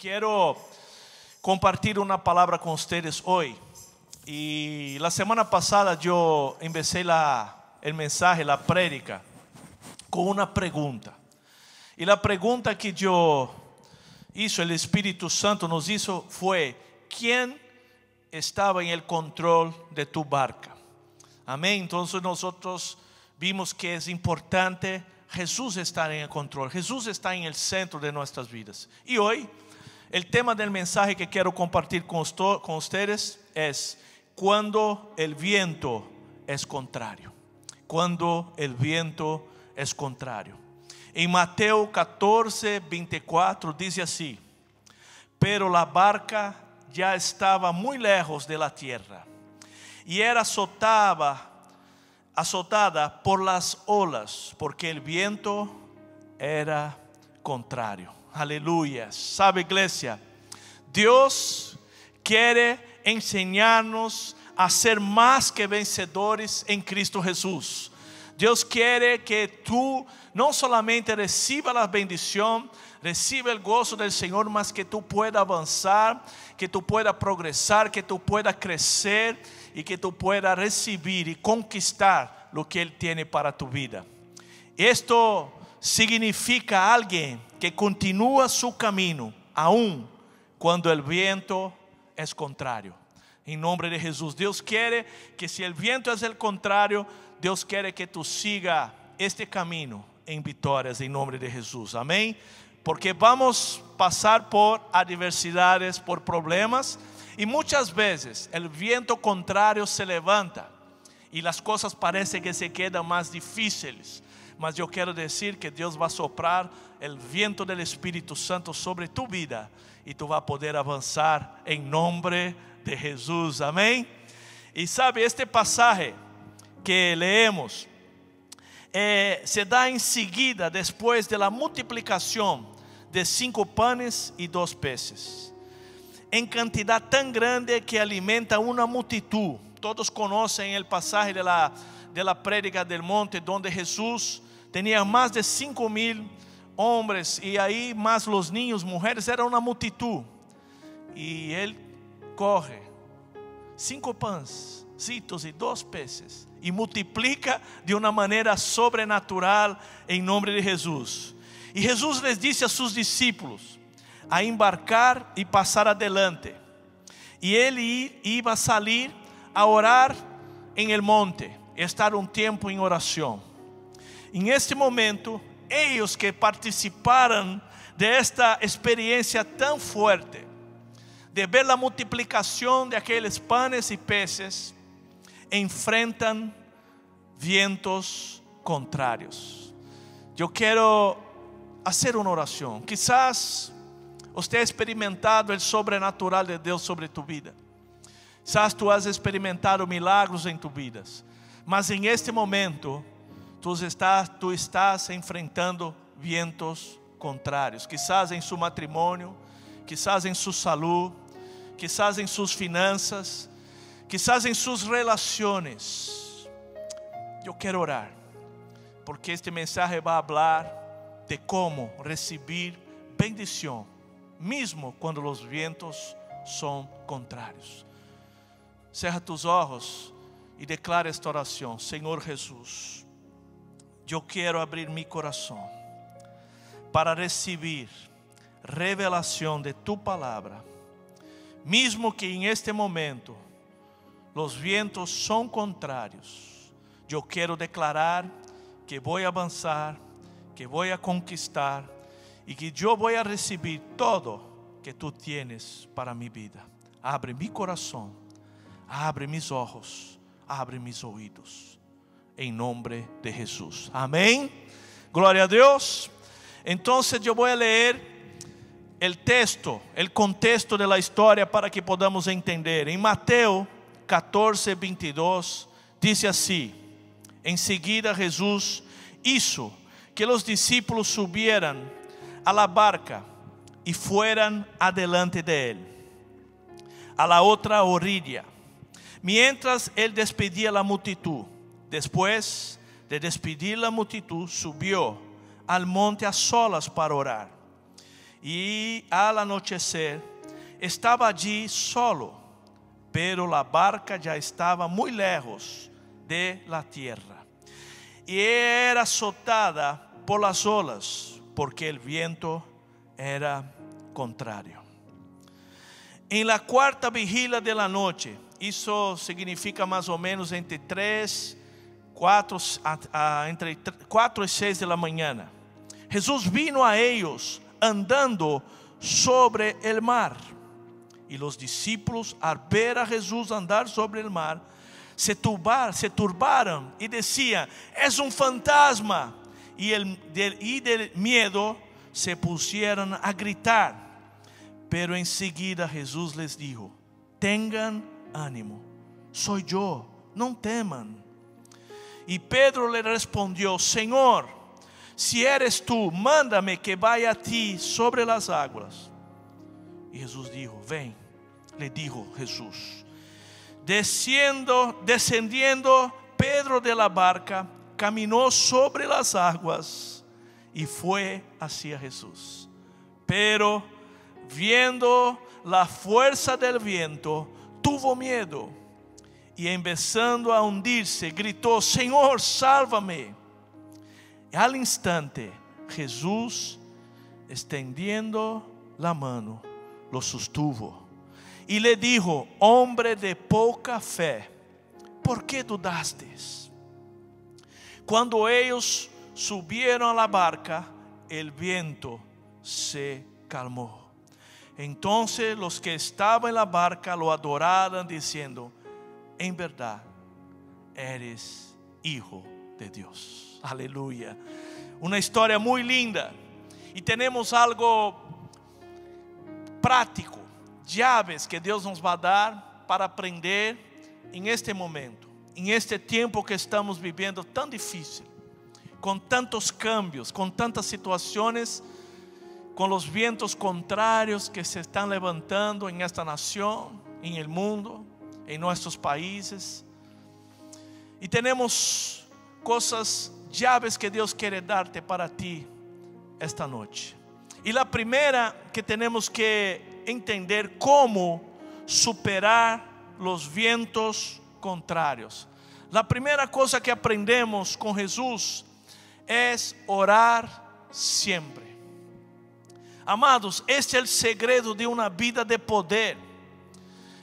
Quiero compartir una palabra con ustedes hoy. Y la semana pasada yo empecé el mensaje, la prédica, con una pregunta. Y la pregunta que yo hizo, el Espíritu Santo nos hizo fue: ¿quién estaba en el control de tu barca? Amén. Entonces nosotros vimos que es importante Jesús estar en el control. Jesús está en el centro de nuestras vidas. Y hoy el tema del mensaje que quiero compartir con ustedes es: cuando el viento es contrario. Cuando el viento es contrario. En Mateo 14, 24 dice así: pero la barca ya estaba muy lejos de la tierra y era azotada por las olas, porque el viento era contrario. Aleluya. ¿Sabe, iglesia? Dios quiere enseñarnos a ser más que vencedores en Cristo Jesús. Dios quiere que tú no solamente reciba la bendición, reciba el gozo del Señor, mas que tú puedas avanzar, que tú puedas progresar, que tú puedas crecer y que tú puedas recibir y conquistar lo que Él tiene para tu vida. Esto significa alguien que continúa su camino aun cuando el viento es contrario. En nombre de Jesús, Dios quiere que si el viento es el contrario, Dios quiere que tú sigas este camino en victorias en nombre de Jesús. Amén. Porque vamos a pasar por adversidades, por problemas, y muchas veces el viento contrario se levanta y las cosas parecen que se quedan más difíciles. Mas yo quiero decir que Dios va a soplar el viento del Espíritu Santo sobre tu vida y tú vas a poder avanzar en nombre de Jesús. Amén. Y sabe, este pasaje que leemos se da enseguida después de la multiplicación de 5 panes y 2 peces, en cantidad tan grande que alimenta una multitud. Todos conocen el pasaje de la prédica del monte, donde Jesús tenía más de 5,000 hombres y ahí más los niños, mujeres, era una multitud. Y Él coge 5 pancitos y 2 peces y multiplica de una manera sobrenatural en nombre de Jesús. Y Jesús les dice a sus discípulos a embarcar y pasar adelante. Y Él iba a salir a orar en el monte, estar un tiempo en oración. En este momento, ellos que participaron de esta experiencia tan fuerte, de ver la multiplicación de aquellos panes y peces, enfrentan vientos contrarios. Yo quiero hacer una oración. Quizás usted ha experimentado el sobrenatural de Dios sobre tu vida. Quizás tú has experimentado milagros en tu vida, mas en este momento tú estás enfrentando vientos contrarios. Quizás en su matrimonio, quizás en su salud, quizás en sus finanzas, quizás en sus relaciones. Yo quiero orar, porque este mensaje va a hablar de cómo recibir bendición, mismo cuando los vientos son contrarios. Cierra tus ojos y declara esta oración. Señor Jesús, yo quiero abrir mi corazón para recibir revelación de tu palabra, mismo que en este momento los vientos son contrarios. Yo quiero declarar que voy a avanzar, que voy a conquistar y que yo voy a recibir todo que tú tienes para mi vida. Abre mi corazón, abre mis ojos, abre mis oídos, en nombre de Jesús. Amén. Gloria a Dios. Entonces yo voy a leer el texto, el contexto de la historia para que podamos entender. En Mateo 14, 22 dice así: enseguida Jesús hizo que los discípulos subieran a la barca y fueran adelante de Él, a la otra orilla, mientras Él despedía a la multitud. Después de despedir la multitud, subió al monte a solas para orar. Y al anochecer estaba allí solo, pero la barca ya estaba muy lejos de la tierra y era azotada por las olas, porque el viento era contrario. En la cuarta vigilia de la noche, eso significa más o menos entre 4 y 6 de la mañana, Jesús vino a ellos andando sobre el mar. Y los discípulos, al ver a Jesús andar sobre el mar, se turbaron y decían: es un fantasma. Y del miedo se pusieron a gritar. Pero enseguida Jesús les dijo: tengan ánimo, soy yo, no teman. Y Pedro le respondió: Señor, si eres tú, mándame que vaya a ti sobre las aguas. Y Jesús dijo: ven. Le dijo Jesús. Descendiendo Pedro de la barca, caminó sobre las aguas y fue hacia Jesús. Pero viendo la fuerza del viento, tuvo miedo y empezando a hundirse, gritó: Señor, sálvame. Y al instante Jesús, extendiendo la mano, lo sostuvo y le dijo: hombre de poca fe, ¿por qué dudaste? Cuando ellos subieron a la barca, el viento se calmó. Entonces los que estaban en la barca lo adoraron, diciendo: en verdad eres Hijo de Dios. Aleluya. Una historia muy linda. Y tenemos algo prático, llaves que Deus nos vai dar para aprender em este momento, em este tempo que estamos vivendo tão difícil, com tantos cambios, com tantas situações, com os ventos contrários que se estão levantando em esta nação, em el mundo, em nossos países. E temos coisas, llaves que Deus quer dar-te para ti esta noite. E a primeira que temos que entender como superar os ventos contrários. A primeira coisa que aprendemos com Jesus é orar sempre. Amados, este é o segredo de uma vida de poder.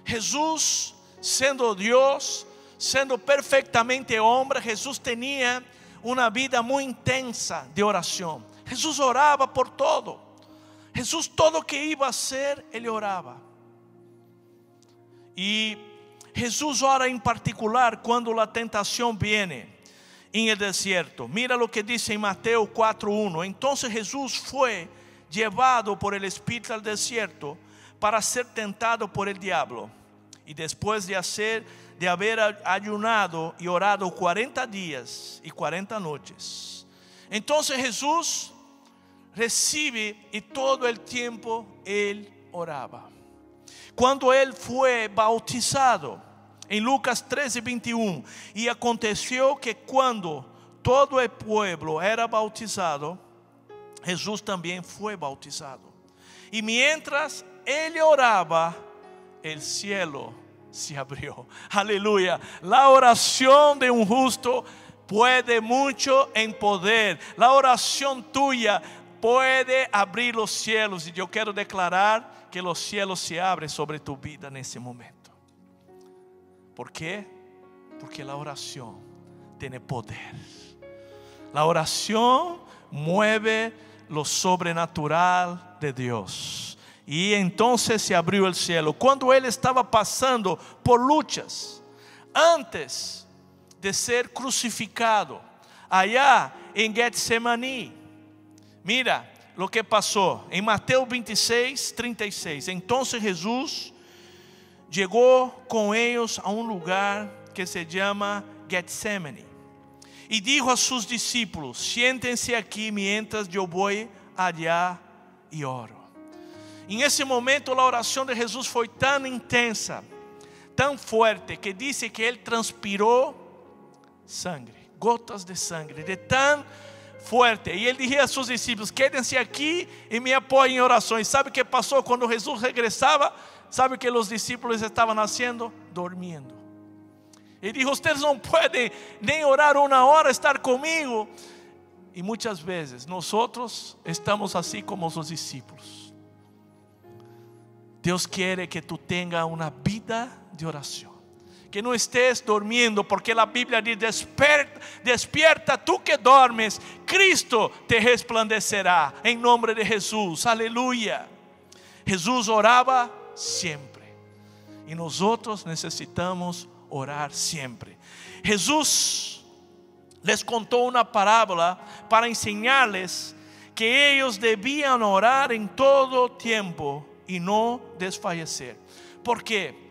Jesus, sendo Deus, sendo perfeitamente homem, Jesus tinha uma vida muito intensa de oração. Jesus orava por todo. Jesús todo que iba a hacer, Él oraba. Y Jesús ora en particular cuando la tentación viene en el desierto. Mira lo que dice en Mateo 4:1. Entonces Jesús fue llevado por el Espíritu al desierto para ser tentado por el diablo. Y después de haber ayunado y orado 40 días y 40 noches, entonces Jesús recibe y todo el tiempo Él oraba. Cuando Él fue bautizado, en Lucas 13:21, y aconteció que cuando todo el pueblo era bautizado, Jesús también fue bautizado. Y mientras Él oraba, el cielo se abrió. Aleluya. La oración de un justo puede mucho en poder. La oración tuya puede abrir los cielos. Y yo quiero declarar que los cielos se abren sobre tu vida en ese momento. ¿Por qué? Porque la oración tiene poder. La oración mueve lo sobrenatural de Dios. Y entonces se abrió el cielo. Cuando él estaba pasando por luchas, antes de ser crucificado, allá en Getsemaní, mira lo que pasó en Mateo 26:36. Entonces Jesús llegó con ellos a un lugar que se llama Getsemani y dijo a sus discípulos: siéntense aquí mientras yo voy allá y oro. En ese momento la oración de Jesús fue tan intensa, tan fuerte, que dice que él transpiró sangre, gotas de sangre, de tan fuerte. Y él dijo a sus discípulos: quédense aquí y me apoyen en oración. ¿Y sabe qué pasó cuando Jesús regresaba? ¿Sabe que los discípulos estaban haciendo? Durmiendo. Y dijo: ustedes no pueden ni orar una hora, estar conmigo. Y muchas veces nosotros estamos así como sus discípulos. Dios quiere que tú tengas una vida de oración, que no estés durmiendo, porque la Biblia dice: despierta tú que duermes, Cristo te resplandecerá. En nombre de Jesús, aleluya. Jesús oraba siempre, y nosotros necesitamos orar siempre. Jesús les contó una parábola para enseñarles que ellos debían orar en todo tiempo y no desfallecer. ¿Por qué?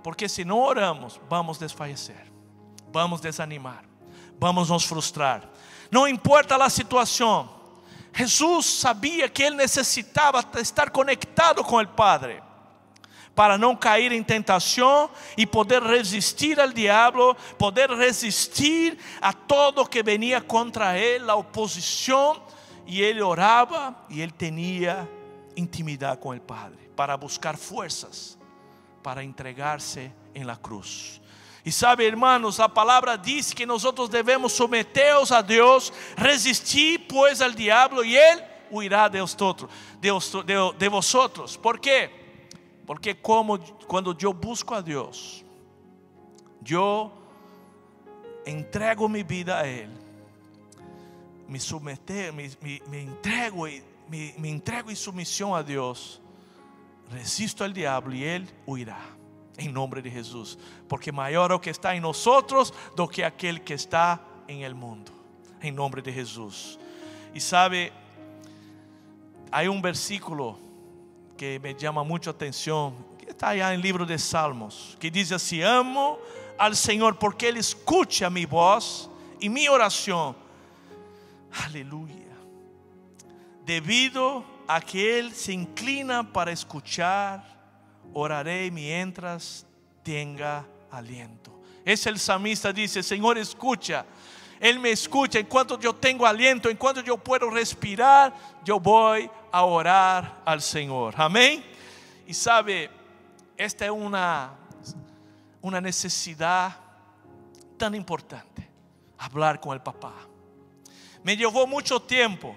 Porque si no oramos, vamos a desfallecer, vamos a desanimar, vamos a nos frustrar. No importa la situación. Jesús sabía que él necesitaba estar conectado con el Padre para no caer en tentación y poder resistir al diablo, poder resistir a todo que venía contra él, la oposición. Y él oraba y él tenía intimidad con el Padre para buscar fuerzas para entregarse en la cruz. Y sabe, hermanos, la palabra dice que nosotros debemos someternos a Dios, resistir pues al diablo y él huirá de vosotros. ¿Por qué? Porque cuando yo busco a Dios, yo entrego mi vida a Él, me entrego en sumisión a Dios, resisto al diablo y Él huirá. En nombre de Jesús. Porque mayor o que está en nosotros do que aquel que está en el mundo. En nombre de Jesús. Y sabe, hay un versículo que me llama mucho atención, que está allá en el libro de Salmos, que dice así: amo al Señor porque Él escucha mi voz y mi oración. Aleluya. Debido a que Él se inclina para escuchar, oraré mientras tenga aliento. Es el salmista, dice: Señor, escucha. Él me escucha. En cuanto yo tengo aliento, en cuanto yo puedo respirar, yo voy a orar al Señor. Amén. Y sabe, esta es una necesidad tan importante, hablar con el papá. Me llevó mucho tiempo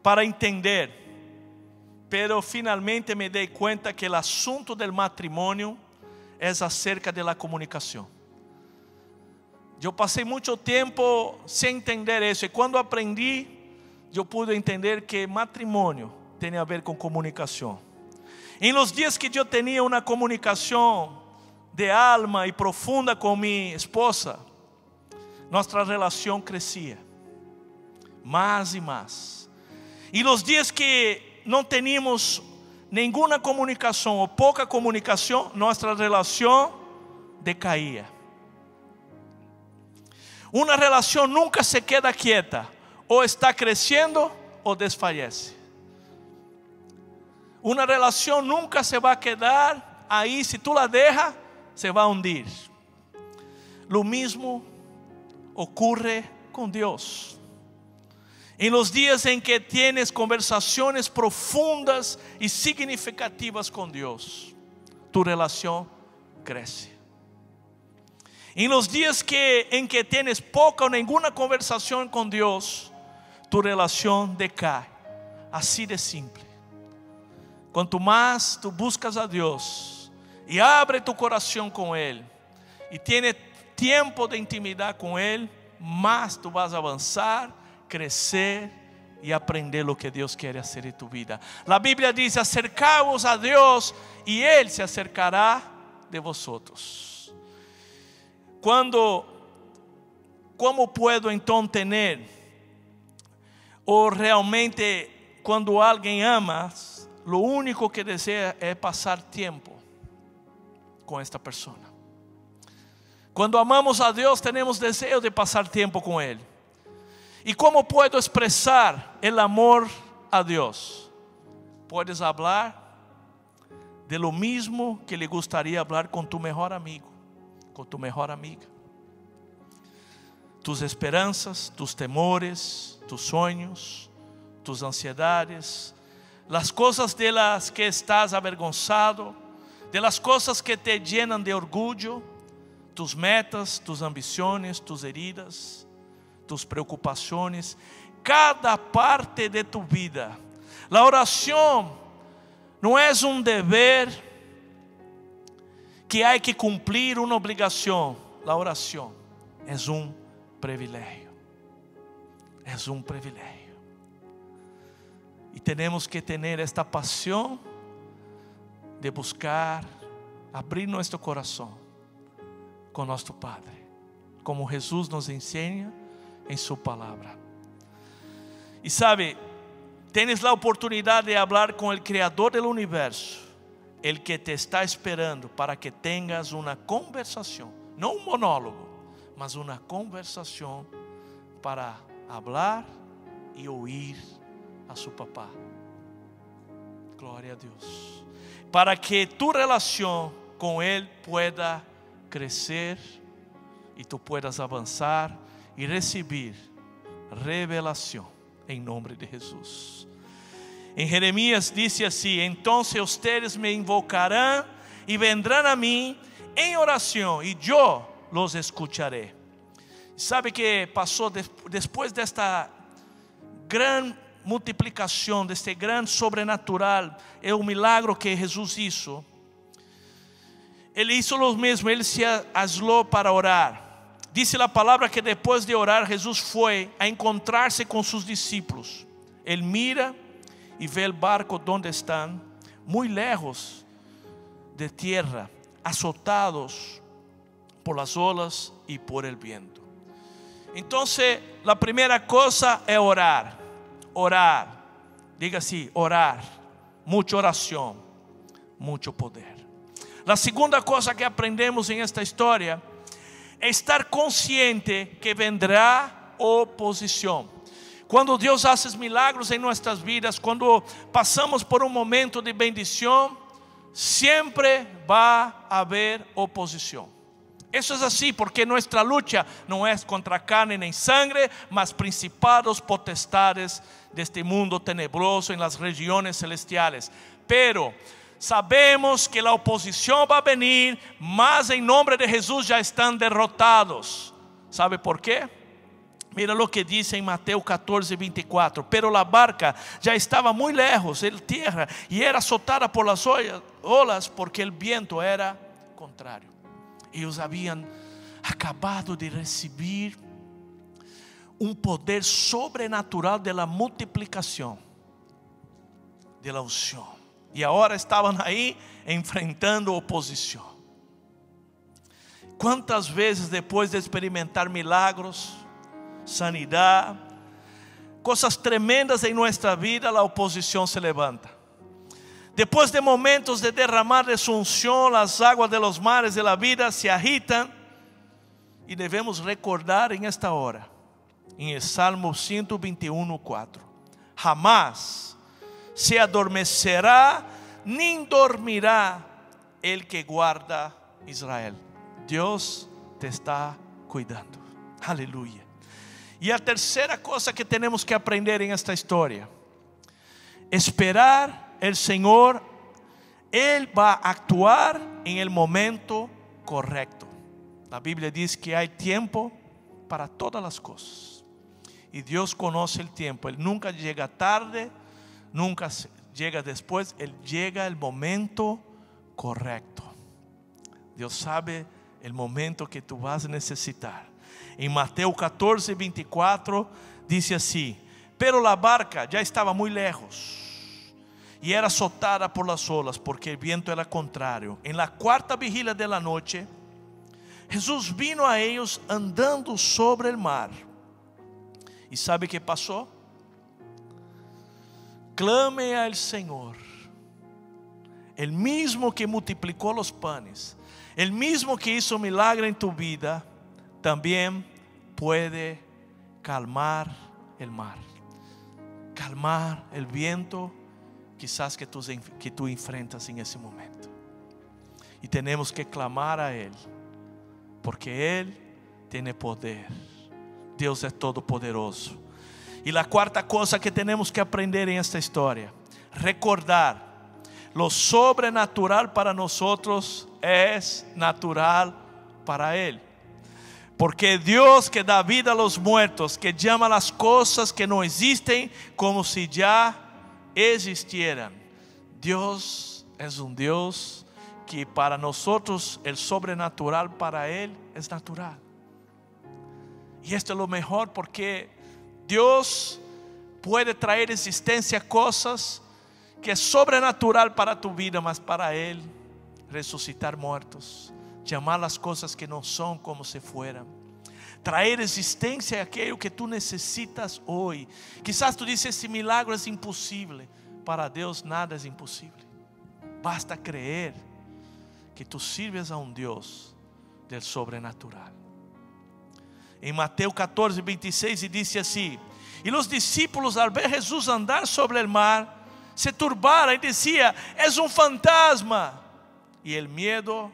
para entender, pero finalmente me di cuenta que el asunto del matrimonio es acerca de la comunicación. Yo pasé mucho tiempo sin entender eso, y cuando aprendí, yo pude entender que matrimonio tiene a ver con comunicación. En los días que yo tenía una comunicación de alma y profunda con mi esposa, nuestra relación crecía más y más. Y los días que no teníamos ninguna comunicación o poca comunicación, nuestra relación decaía. Una relación nunca se queda quieta, o está creciendo o desfallece. Una relación nunca se va a quedar ahí, si tú la dejas, se va a hundir. Lo mismo ocurre con Dios. En los días en que tienes conversaciones profundas y significativas con Dios, tu relación crece. En los días en que tienes poca o ninguna conversación con Dios, tu relación decae. Así de simple. Cuanto más tú buscas a Dios y abre tu corazón con Él y tienes tiempo de intimidad con Él, más tú vas a avanzar, crecer y aprender lo que Dios quiere hacer en tu vida. La Biblia dice: acercaos a Dios y Él se acercará de vosotros. ¿Cómo puedo entonces tener, o realmente cuando alguien ama, lo único que desea es pasar tiempo con esta persona? Cuando amamos a Dios, tenemos deseo de pasar tiempo con Él. ¿Y cómo puedo expresar el amor a Dios? Puedes hablar de lo mismo que le gustaría hablar con tu mejor amigo, con tu mejor amiga. tus esperanzas, tus temores, tus sueños, tus ansiedades, las cosas de las que estás avergonzado, de las cosas que te llenan de orgullo, tus metas, tus ambiciones, tus heridas, tus preocupaciones, cada parte de tu vida. La oración no es un deber que hay que cumplir, una obligación. La oración es un privilegio. Es un privilegio. Y tenemos que tener esta pasión de buscar, abrir nuestro corazón con nuestro Padre, como Jesús nos enseña en su palabra. Y sabe, tienes la oportunidad de hablar con el Creador del universo, el que te está esperando para que tengas una conversación, no un monólogo, mas una conversación para hablar y oír a su papá. Gloria a Dios. Para que tu relación con Él pueda crecer y tú puedas avanzar y recibir revelación en nombre de Jesús. En Jeremías dice así: entonces ustedes me invocarán y vendrán a mí en oración y yo los escucharé. ¿Sabe qué pasó después de esta gran multiplicación, de este gran sobrenatural, el milagro que Jesús hizo? Él hizo lo mismo, Él se aisló para orar. Dice la palabra que después de orar Jesús fue a encontrarse con sus discípulos. Él mira y ve el barco donde están, muy lejos de tierra, azotados por las olas y por el viento. Entonces la primera cosa es orar. Orar, diga así, orar, mucha oración, mucho poder. La segunda cosa que aprendemos en esta historia es estar consciente que vendrá oposición. Cuando Dios hace milagros en nuestras vidas, cuando pasamos por un momento de bendición, siempre va a haber oposición. Eso es así porque nuestra lucha no es contra carne ni sangre, mas principados, potestades de este mundo tenebroso en las regiones celestiales. Pero sabemos que la oposición va a venir, mas en nombre de Jesús ya están derrotados. ¿Sabe por qué? Mira lo que dice en Mateo 14, 24. Pero la barca ya estaba muy lejos en tierra y era azotada por las olas porque el viento era contrario. Ellos habían acabado de recibir un poder sobrenatural de la multiplicación, de la unción. Y ahora estaban ahí enfrentando oposición. ¿Cuántas veces después de experimentar milagros, sanidad, cosas tremendas en nuestra vida, la oposición se levanta? Después de momentos de derramar de su unción, las aguas de los mares de la vida se agitan. Y debemos recordar en esta hora, en el Salmo 121, 4: jamás se adormecerá ni dormirá el que guarda Israel. Dios te está cuidando. Aleluya. Y la tercera cosa que tenemos que aprender en esta historia: esperar el Señor. Él va a actuar en el momento correcto. La Biblia dice que hay tiempo para todas las cosas. Y Dios conoce el tiempo. Él nunca llega tarde, nunca llega después. Él llega el momento correcto. Dios sabe el momento que tú vas a necesitar. En Mateo 14, 24 dice así: pero la barca ya estaba muy lejos y era azotada por las olas porque el viento era contrario. En la cuarta vigilia de la noche, Jesús vino a ellos andando sobre el mar. ¿Y sabe qué pasó? Clame al Señor, el mismo que multiplicó los panes, el mismo que hizo milagro en tu vida, también puede calmar el mar, calmar el viento quizás que tú enfrentas en ese momento. Y tenemos que clamar a Él, porque Él tiene poder Deus é todo poderoso. E a quarta coisa que temos que aprender em esta história: recordar, lo sobrenatural para nós é natural para Él. Porque Dios que da vida a los muertos, que llama las cosas que no existen como si ya existieran. Dios es un Dios que para nosotros el sobrenatural para Él es natural. Y esto es lo mejor, porque Dios puede traer existencia cosas que es sobrenatural para tu vida, mas para Él resucitar muertos, llamar las cosas que no son como si fueran, traer existencia a aquello que tú necesitas hoy. Quizás tú dices: esse milagro es imposible. Para Dios nada es imposible. Basta creer que tú sirves a un Dios del sobrenatural. En Mateo 14, 26 dice así: y los discípulos al ver Jesús andar sobre el mar se turbaron y decía: es un fantasma. Y el miedo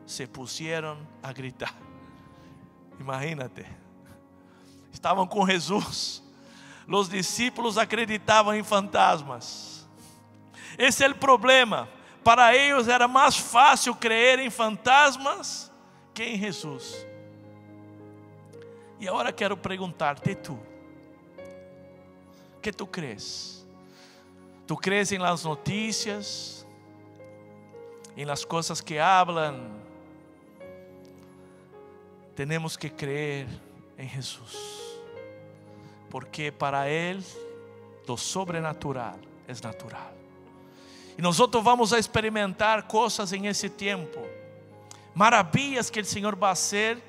se pusieron a gritar. Imagínate, estaban con Jesús, los discípulos acreditaban en fantasmas. Ese es el problema. Para ellos era más fácil creer en fantasmas que en Jesús. Y ahora quiero preguntarte tú, ¿qué tú crees? ¿Tú crees en las noticias, en las cosas que hablan? Tenemos que creer en Jesús, porque para Él lo sobrenatural es natural. Y nosotros vamos a experimentar cosas en ese tiempo, maravillas que el Señor va a hacer,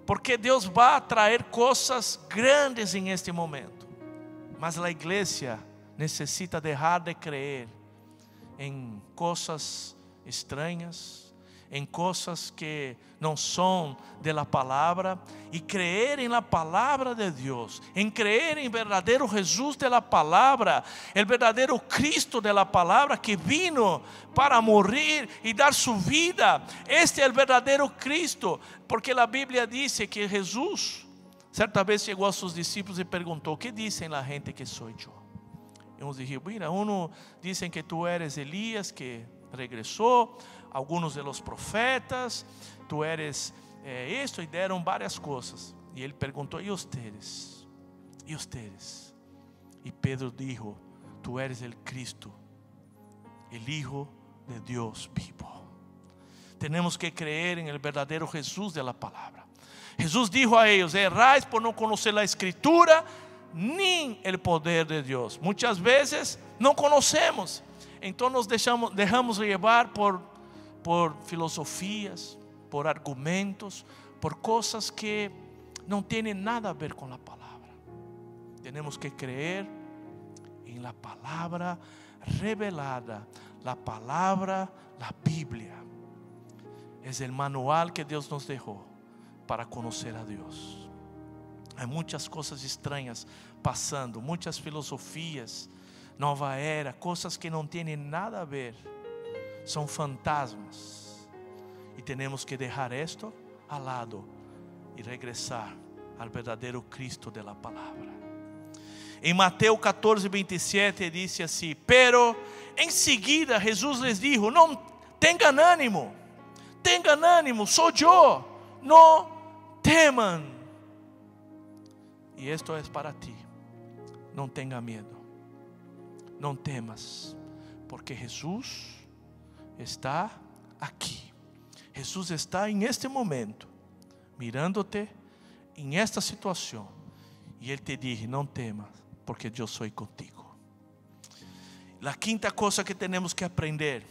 porque Dios va a traer cosas grandes en este momento. Mas la iglesia necesita dejar de creer en cosas extrañas, en cosas que no son de la palabra, y creer en la palabra de Dios, en creer en verdadero Jesús de la palabra, el verdadero Cristo de la palabra, que vino para morir y dar su vida. Este es el verdadero Cristo, porque la Biblia dice que Jesús certa vez llegó a sus discípulos y preguntó: ¿qué dicen la gente que soy yo? Y unos dijeron: mira, uno dicen que tú eres Elías que regresó, algunos de los profetas, tú eres esto, y dieron varias cosas. Y él preguntó: ¿y ustedes? ¿Y ustedes? Y Pedro dijo: tú eres el Cristo, el Hijo de Dios vivo. Tenemos que creer en el verdadero Jesús de la palabra. Jesús dijo a ellos: erráis por no conocer la escritura ni el poder de Dios. Muchas veces no conocemos, entonces nos dejamos llevar por filosofías, por argumentos, por cosas que no tienen nada a ver con la palabra. Tenemos que creer en la palabra revelada. La palabra, la Biblia, es el manual que Dios nos dejó para conocer a Dios. Hay muchas cosas extrañas pasando, muchas filosofías, nueva era, cosas que no tienen nada a ver, son fantasmas. Y tenemos que dejar esto al lado y regresar al verdadero Cristo de la palabra. En Mateo 14, 27 dice así: pero enseguida Jesús les dijo: no tengan ánimo, soy yo, no teman. Y esto es para ti: no tenga miedo, no temas, porque Jesús está aquí. Jesús está en este momento mirándote en esta situación, y Él te dice: no temas, porque yo soy contigo. La quinta cosa que tenemos que aprender: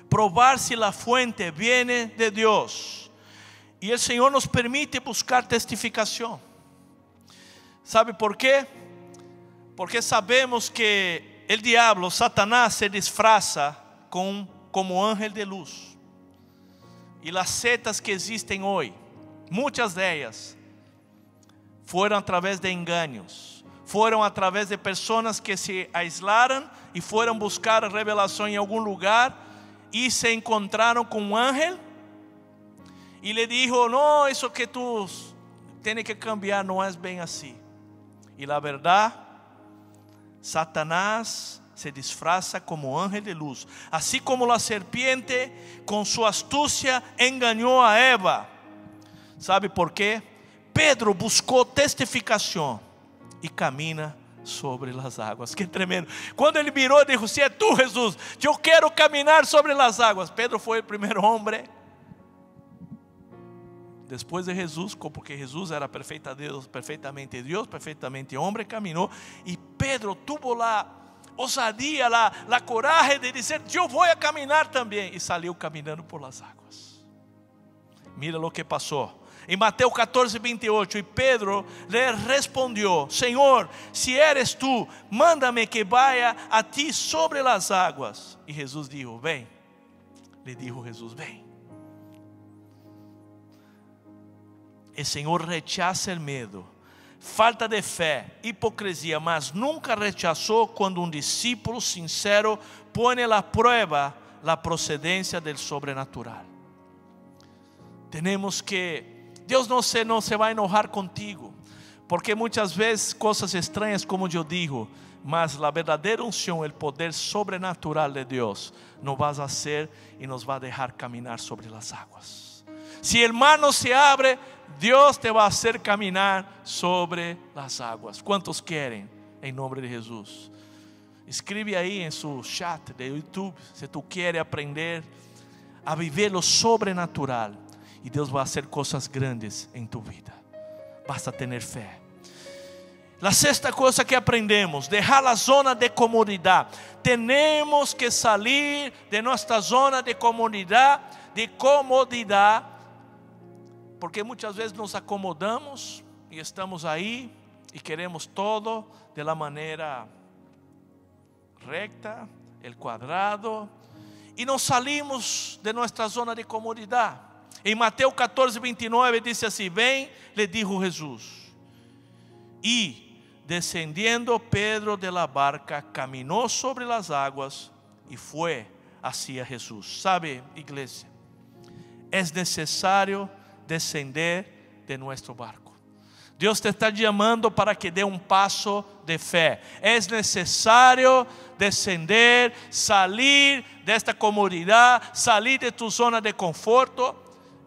probar si la fuente viene de Dios. Y el Señor nos permite buscar testificación. ¿Sabe por qué? Porque sabemos que el diablo, Satanás, se disfraza como ángel de luz. Y las setas que existen hoy, muchas de ellas fueron a través de engaños, fueron a través de personas que se aislaron y fueron a buscar revelación en algún lugar y se encontraron con un ángel y le dijo: no, eso que tú tienes que cambiar no es bien así. Y la verdad, Satanás se disfraza como ángel de luz, así como la serpiente con su astucia engañó a Eva. ¿Sabe por qué? Pedro buscou testificação e camina sobre as águas. Que tremendo. Quando ele mirou e disse: se é tu, Jesus, eu quero caminhar sobre as águas. Pedro foi o primeiro homem depois de Jesus, porque Jesus era perfeitamente Deus, perfeitamente homem, caminhou. E Pedro tuvo a ousadia, a coragem de dizer: eu vou a caminhar também. E saiu caminhando por las águas. Mira o que passou. Em Mateus 14, 28, e Pedro lhe respondeu: Senhor, se eres tu, manda-me que vaya a ti sobre las águas. E Jesus dijo: ven. Le dijo Jesus: ven. O Senhor rechaza o medo, falta de fé, hipocrisia, mas nunca rechazou quando um discípulo sincero põe a prueba a procedência do sobrenatural. Temos que, Deus não se vai enojar contigo, porque muitas vezes coisas estranhas, como eu digo, mas a verdadeira unção, o poder sobrenatural de Deus, nos vai fazer e nos vai deixar caminhar sobre as águas. Se o mar não se abre, Deus te vai fazer caminhar sobre as águas. Quantos querem? Em nome de Jesus. Escreve aí em seu chat de YouTube, se tu queres aprender a viver o sobrenatural. E Deus vai fazer coisas grandes em tu vida. Basta ter fé. A sexta coisa que aprendemos: deixar a zona de comodidade. Temos que sair de nossa zona de comodidade, porque muitas vezes nos acomodamos e estamos aí e queremos todo de la maneira recta, el quadrado, e não salimos de nossa zona de comodidade. Em Mateus 14, 29 diz assim: ven, le dijo Jesús. E descendiendo Pedro de la barca, caminó sobre las aguas e foi hacia Jesús. Sabe, igreja, é necessário descender de nosso barco. Deus te está chamando para que dê passo de fé. É necessário descender, sair desta comodidade, sair de tu zona de conforto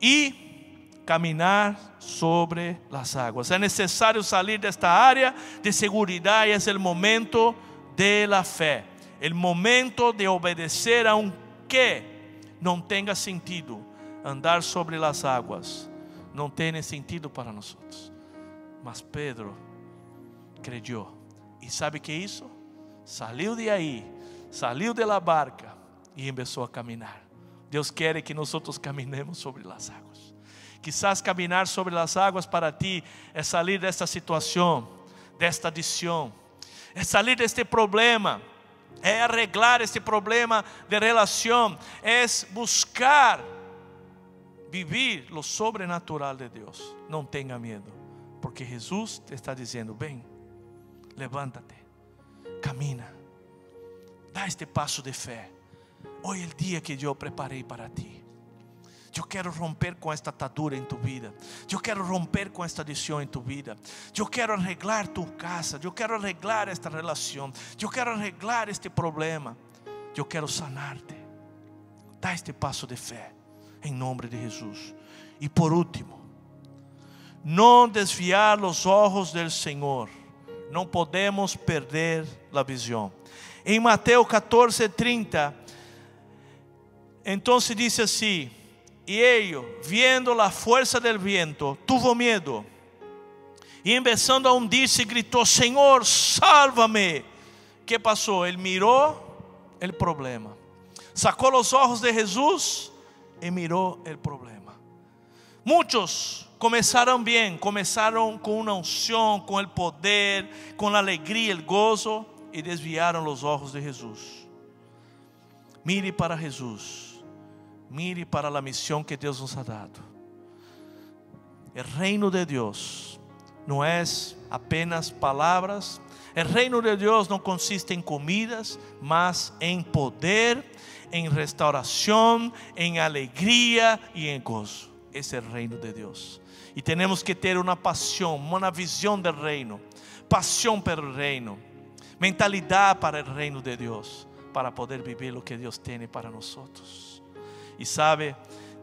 e caminhar sobre as águas. É necessário sair desta área de segurança e é o momento de la fé, o momento de obedecer a que não tenha sentido. Andar sobre as águas não tem sentido para nós. Mas Pedro creyó. E sabe que isso? Saiu de aí, saiu de la barca e começou a caminhar. Deus quer que nós caminemos sobre as águas. Quizás caminhar sobre as águas para ti é sair desta situação, desta adição, é sair deste problema, é arreglar este problema de relação, é buscar vivir lo sobrenatural de Deus. Não tenha medo, porque Jesus te está dizendo: ven, levántate, camina, dá este passo de fé. Hoje é o dia que eu preparei para ti. Eu quero romper com esta atadura em tu vida. Eu quero romper com esta adição em tu vida. Eu quero arreglar tu casa. Eu quero arreglar esta relação. Eu quero arreglar este problema. Eu quero sanar-te. Dá este passo de fé em nome de Jesus. E por último, não desviar os olhos do Senhor. Não podemos perder a visão. Em Mateus 14, 30, então se diz assim: e ele, viendo a força del viento, tuvo miedo, e empezando a hundir-se, gritou: Senhor, sálvame. Que passou? Ele mirou o problema, sacou os olhos de Jesus e mirou o problema. Muitos começaram bem, começaram com uma unção, com o poder, com a alegria, o gozo, e desviaram os olhos de Jesus. Mire para Jesus. Mire para a missão que Deus nos ha dado. O reino de Deus não é apenas palavras. O reino de Deus não consiste em comidas, mas em poder, em restauração, em alegria e em gozo. es el reino de Dios. Y tenemos que tener una pasión, una visión del reino, pasión para el reino, mentalidad para el reino de Dios, para poder vivir lo que Dios tiene para nosotros. Y sabe,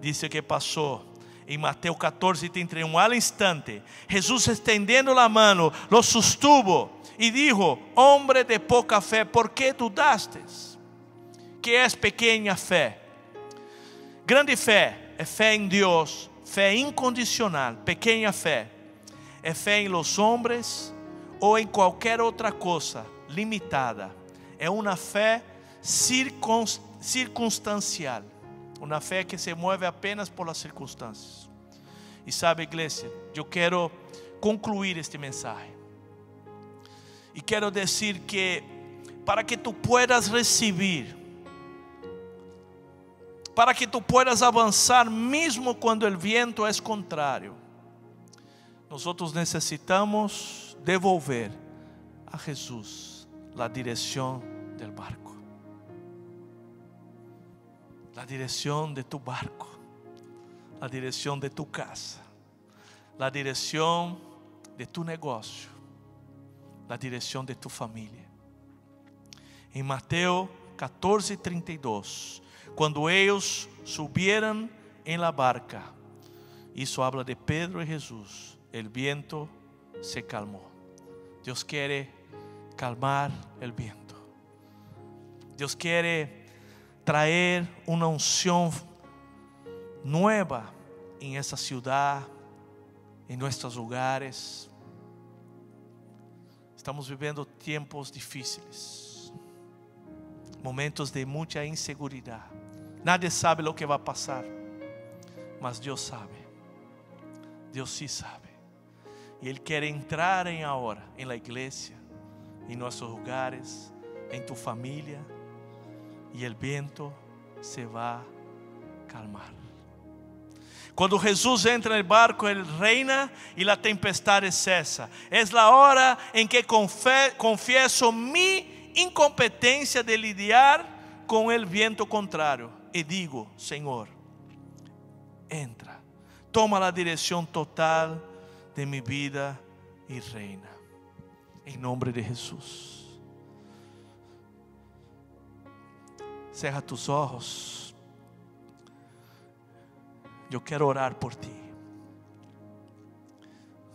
dice que pasó en Mateo 14:31, al instante Jesús, extendiendo la mano, lo sostuvo y dijo: hombre de poca fe, ¿por qué dudaste? ¿Qué es pequeña fe? Grande fe es fe en Dios, fe incondicional. Pequeña fe es fe en los hombres o en cualquier otra cosa limitada. Es una fe circunstancial, una fe que se mueve apenas por las circunstancias. Y sabe, iglesia, yo quiero concluir este mensaje y quiero decir que para que tú puedas recibir, para que tú puedas avanzar mismo cuando el viento es contrario, nosotros necesitamos devolver a Jesús la dirección del barco, la dirección de tu barco, la dirección de tu casa, la dirección de tu negocio, la dirección de tu familia. En Mateo 14:32, cuando ellos subieron en la barca, eso habla de Pedro y Jesús, el viento se calmó. Dios quiere calmar el viento. Dios quiere traer una unción nueva en esa ciudad, en nuestros hogares. Estamos viviendo tiempos difíciles, momentos de mucha inseguridad. Nadie sabe lo que va a pasar, mas Dios sabe. Dios sí sabe. Y Él quiere entrar en ahora en la iglesia, en nuestros hogares, en tu familia, y el viento se va a calmar. Cuando Jesús entra en el barco, Él reina y la tempestad cesa. Es la hora en que confieso mi incompetencia de lidiar con el viento contrario y digo: Señor, entra, toma la dirección total de mi vida y reina. En nombre de Jesús. Cierra tus ojos. Yo quiero orar por ti.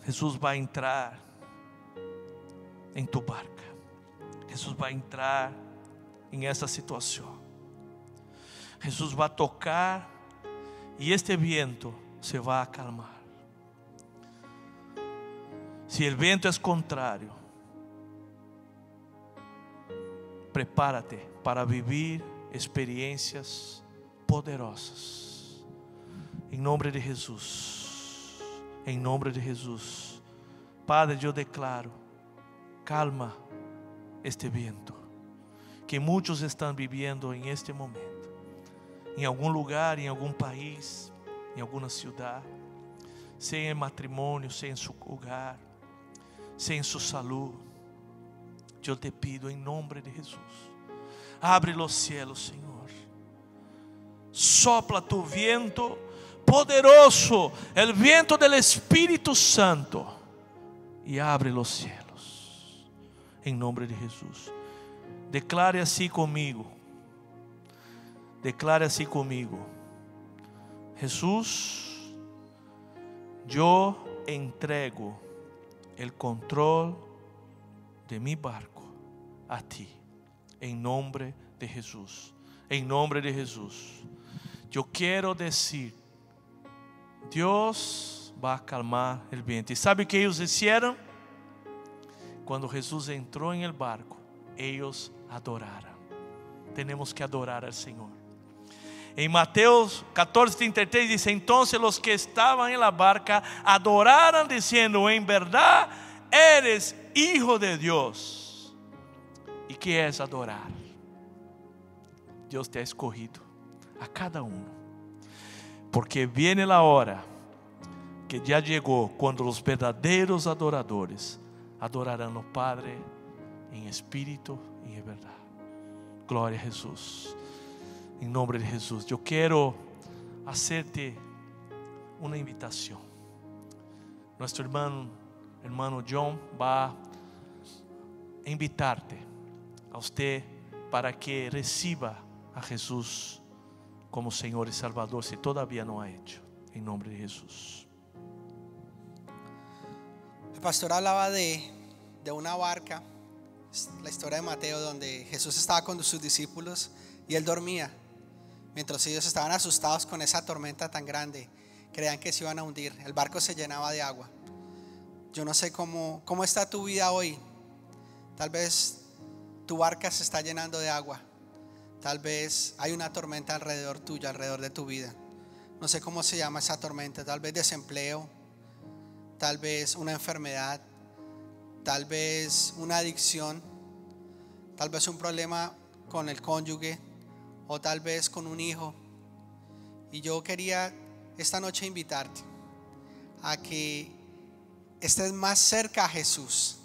Jesús va a entrar en tu barca. Jesús va a entrar en esa situación. Jesús va a tocar y este viento se va a calmar. Si el viento es contrario, prepárate para vivir experiencias poderosas. En nombre de Jesús. En nombre de Jesús. Padre, yo declaro: calma este viento que muchos están viviendo en este momento, en algún lugar, en algún país, en alguna ciudad, sea en matrimonio, sea en su hogar, sea en su salud. Yo te pido en nombre de Jesús, abre los cielos, Señor. Sopla tu viento poderoso, el viento del Espíritu Santo, y abre los cielos. En nombre de Jesús. Declare así conmigo. Declare así conmigo: Jesús, yo entrego el control de mi barco a ti. En nombre de Jesús. En nombre de Jesús. Yo quiero decir: Dios va a calmar el viento. ¿Y sabe qué ellos hicieron? Cuando Jesús entró en el barco, ellos adoraron. Tenemos que adorar al Señor. En Mateo 14:33 dice: entonces los que estaban en la barca adoraron diciendo: en verdad eres Hijo de Dios. ¿Y qué es adorar? Dios te ha escogido a cada uno, porque viene la hora que ya llegó cuando los verdaderos adoradores adorarán al Padre en espíritu y en verdad. Gloria a Jesús. En nombre de Jesús. Yo quiero hacerte una invitación. Nuestro hermano John va a invitarte a usted para que reciba a Jesús como Señor y Salvador, si todavía no ha hecho, en nombre de Jesús. El pastor hablaba de una barca, la historia de Mateo, donde Jesús estaba con sus discípulos y él dormía, mientras ellos estaban asustados con esa tormenta tan grande. Creían que se iban a hundir, el barco se llenaba de agua. Yo no sé cómo está tu vida hoy. Tal vez tu barca se está llenando de agua. Tal vez hay una tormenta alrededor tuyo, alrededor de tu vida. No sé cómo se llama esa tormenta. Tal vez desempleo, tal vez una enfermedad, tal vez una adicción, tal vez un problema con el cónyuge o tal vez con un hijo. Y yo quería esta noche invitarte a que estés más cerca a Jesús.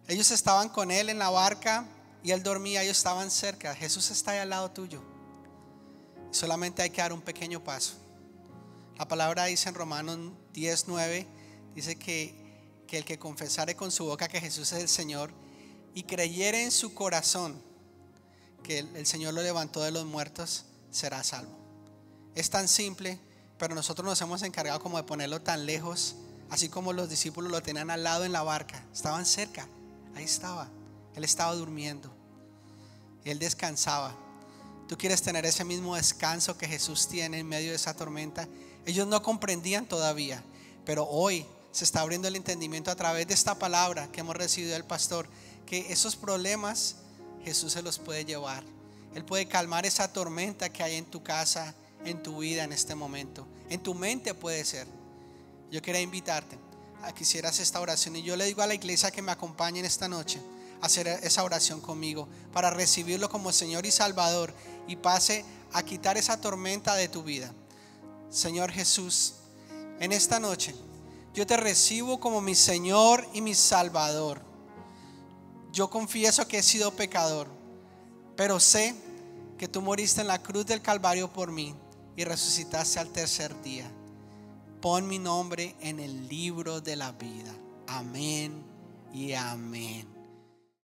Ellos estaban con él en la barca y él dormía, ellos estaban cerca. Jesús está ahí al lado tuyo. Solamente hay que dar un pequeño paso. La palabra dice en Romanos 10:9, dice que el que confesare con su boca que Jesús es el Señor y creyere en su corazón que el Señor lo levantó de los muertos, será salvo. Es tan simple, pero nosotros nos hemos encargado como de ponerlo tan lejos, así como los discípulos lo tenían al lado en la barca. Estaban cerca, ahí estaba. Él estaba durmiendo y él descansaba. Tú quieres tener ese mismo descanso que Jesús tiene en medio de esa tormenta. Ellos no comprendían todavía, pero hoy se está abriendo el entendimiento a través de esta palabra que hemos recibido del pastor, que esos problemas Jesús se los puede llevar. Él puede calmar esa tormenta que hay en tu casa, en tu vida en este momento. En tu mente puede ser. Yo quería invitarte a que hicieras esta oración, y yo le digo a la iglesia que me acompañen esta noche a hacer esa oración conmigo para recibirlo como Señor y Salvador y pase a quitar esa tormenta de tu vida. Señor Jesús, en esta noche yo te recibo como mi Señor y mi Salvador. Yo confieso que he sido pecador, pero sé que tú moriste en la cruz del Calvario por mí y resucitaste al tercer día. Pon mi nombre en el libro de la vida. Amén y amén.